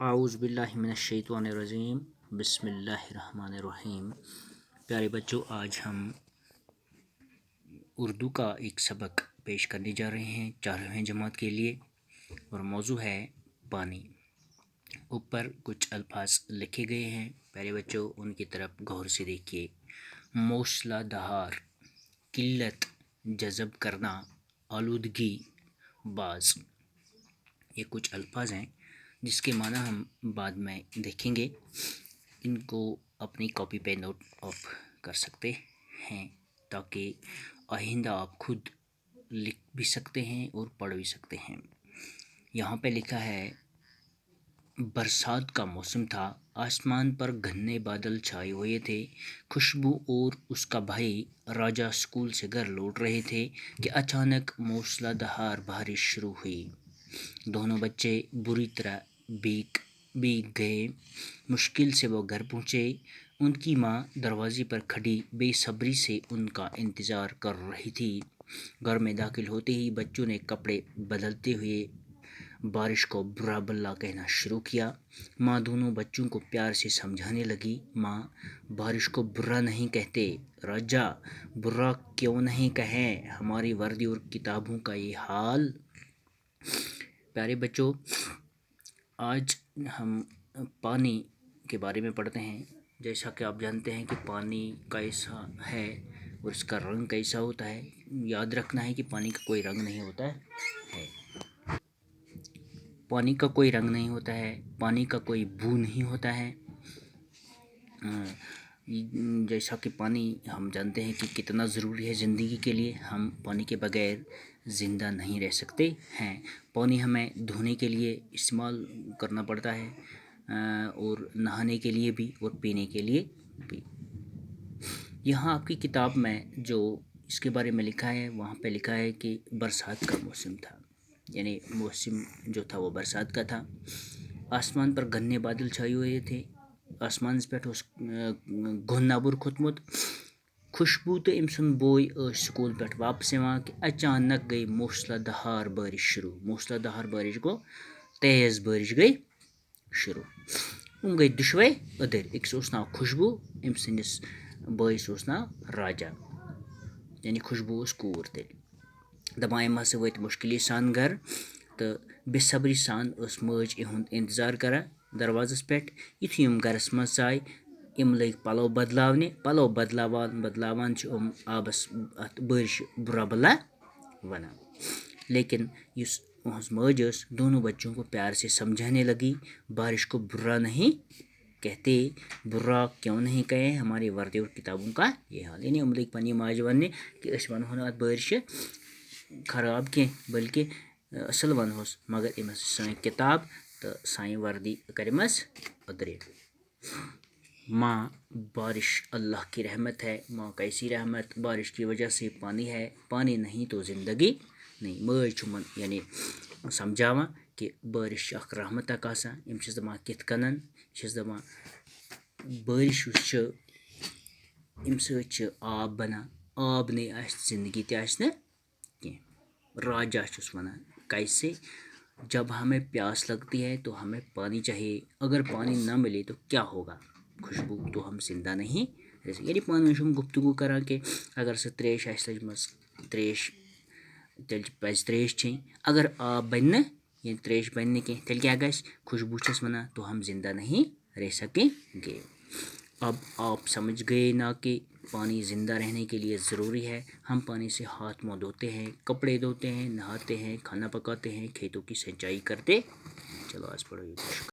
اعوذ باللہ من الشیطان الرجیم بسم اللہ الرحمن الرحیم۔ پیارے بچوں، آج ہم اردو کا ایک سبق پیش کرنے جا رہے ہیں 4ویں جماعت کے لیے، اور موضوع ہے پانی۔ اوپر کچھ الفاظ لکھے گئے ہیں، پیارے بچوں ان کی طرف غور سے دیکھیے۔ موسلا دھار، قلت، جذب کرنا، آلودگی، باز۔ یہ کچھ الفاظ ہیں جس کے معنی ہم بعد میں دیکھیں گے۔ ان کو اپنی کاپی پہ نوٹ آف کر سکتے ہیں تاکہ آئندہ آپ خود لکھ بھی سکتے ہیں اور پڑھ بھی سکتے ہیں۔ یہاں پہ لکھا ہے برسات کا موسم تھا، آسمان پر گھنے بادل چھائے ہوئے تھے۔ خوشبو اور اس کا بھائی راجا اسکول سے گھر لوٹ رہے تھے کہ اچانک موسلا دھار بارش شروع ہوئی۔ دونوں بچے بری طرح بھیگ گئے۔ مشکل سے وہ گھر پہنچے۔ ان کی ماں دروازے پر کھڑی بے صبری سے ان کا انتظار کر رہی تھی۔ گھر میں داخل ہوتے ہی بچوں نے کپڑے بدلتے ہوئے بارش کو برا بلا کہنا شروع کیا۔ ماں دونوں بچوں کو پیار سے سمجھانے لگی۔ ماں، بارش کو برا نہیں کہتے راجا، برا کیوں نہیں کہیں، ہماری وردی اور کتابوں کا یہ حال۔ پیارے بچوں، آج ہم پانی کے بارے میں پڑھتے ہیں۔ جیسا کہ آپ جانتے ہیں کہ پانی کیسا ہے اور اس کا رنگ کیسا ہوتا ہے۔ یاد رکھنا ہے کہ پانی کا کوئی رنگ نہیں ہوتا ہے، پانی کا کوئی رنگ نہیں ہوتا ہے، پانی کا کوئی بو نہیں ہوتا ہے۔ جیسا کہ پانی ہم جانتے ہیں کہ کتنا ضروری ہے زندگی کے لیے، ہم پانی کے بغیر زندہ نہیں رہ سکتے ہیں۔ پانی ہمیں دھونے کے لیے استعمال کرنا پڑتا ہے، اور نہانے کے لیے بھی اور پینے کے لیے بھی۔ یہاں آپ کی کتاب میں جو اس کے بارے میں لکھا ہے، وہاں پہ لکھا ہے کہ برسات کا موسم تھا، یعنی موسم جو تھا وہ برسات کا تھا۔ آسمان پر گھنے بادل چھائے ہوئے تھے، آسمان پہ گھن نبر کھوتمت۔ خوشبو تو أمۍ سُنٛد بوے ٲسۍ سکول پٮ۪ٹھ واپس یِوان کہ اچانک گئی موسلا دھار بارش شروع۔ موسلا دھار بارش گوٚو تیز بارش گئی شروع۔ یِم گئی دۄشوے أدٕرۍ۔ أکِس اوس ناو خوشبو، أمۍ سٕنٛدِس بٲیِس اوس ناو راجا، یعنی خوشبو ٲس کوٗر تیٚلہِ۔ دَپان یِم ہسا وٲتۍ مُشکِلی سان گرٕ تہٕ بے صبری سان ٲس مٲج یِہُنٛد انتظار کران دروازس پٮ۪ٹھ۔ یُتھُے یِم گرس منٛز ژاے، یِم لٔگۍ پلو بدلاونہِ۔ پلو بدلاوان چھِ یِم آبس اتھ بٲرشہِ برا بلا ونان۔ لیکن یُس یِہٕنٛز مٲج ٲس، دونوں بچوں کو پیار سے سمجھانے لگی، بارش کو برا نہیں کہتے، برا کیوں نہیں کہیں، ہماری وردی اور کتابوں کا یہ حال۔ یعنی یِم لٔگۍ پننہِ ماجہِ وننہِ کہ أسۍ ونہو نہٕ اتھ بٲرشہِ خراب کینٛہہ بلکہ اصل ونہوس، مگر أمِس سٲنۍ کتاب تہٕ سانہِ وردی کرٮ۪مس أدرِ۔ ماں، بارش اللہ کی رحمت ہے۔ ماں کیسی رحمت، بارش کی وجہ سے پانی ہے، پانی نہیں تو زندگی نہیں۔ مٲج چھِ یِمن یعنی سمجھاوان کہ بارش چھِ اکھ رحمت اکھ آسان۔ یِم چھِس دپان کِتھ کٔنن، یہِ چھِس دپان بارش یُس چھِ اَمہِ سۭتۍ چھِ آب بنان، آب نہیں آسہِ زندگی تہِ آسہِ نہٕ کینٛہہ۔ راجا چھُس ونان کیسے، جب ہمیں پیاس لگتی ہے تو ہمیں پانی چاہیے، اگر پانی نہ ملے تو کیا ہوگا، خوشبو تو ہم زندہ نہیں رہ سکتے۔ یعنی پانہٕ ؤنۍ چھِ یِم گفتگو کران کہ اگر سۄ تریش آسہِ لٔجمٕژ، تریش تیٚلہِ پزِ تریش چیٚنۍ، اگر آب بنہِ نہٕ یعنی تریش بنہِ نہٕ کینٛہہ تیٚلہِ کیٛاہ گژھِ، خوشبو چھس ونان تو ہم زندہ نہیں رہ سکیں گے۔ اب آپ سمجھ گئے نا کہ پانی زندہ رہنے کے لیے ضروری ہے۔ ہم پانی سے ہاتھ منہ دھوتے ہیں، کپڑے دھوتے ہیں، نہاتے ہیں، کھانا پکاتے ہیں، کھیتوں کی سینچائی کرتے۔ چلو آج پڑھو یہ۔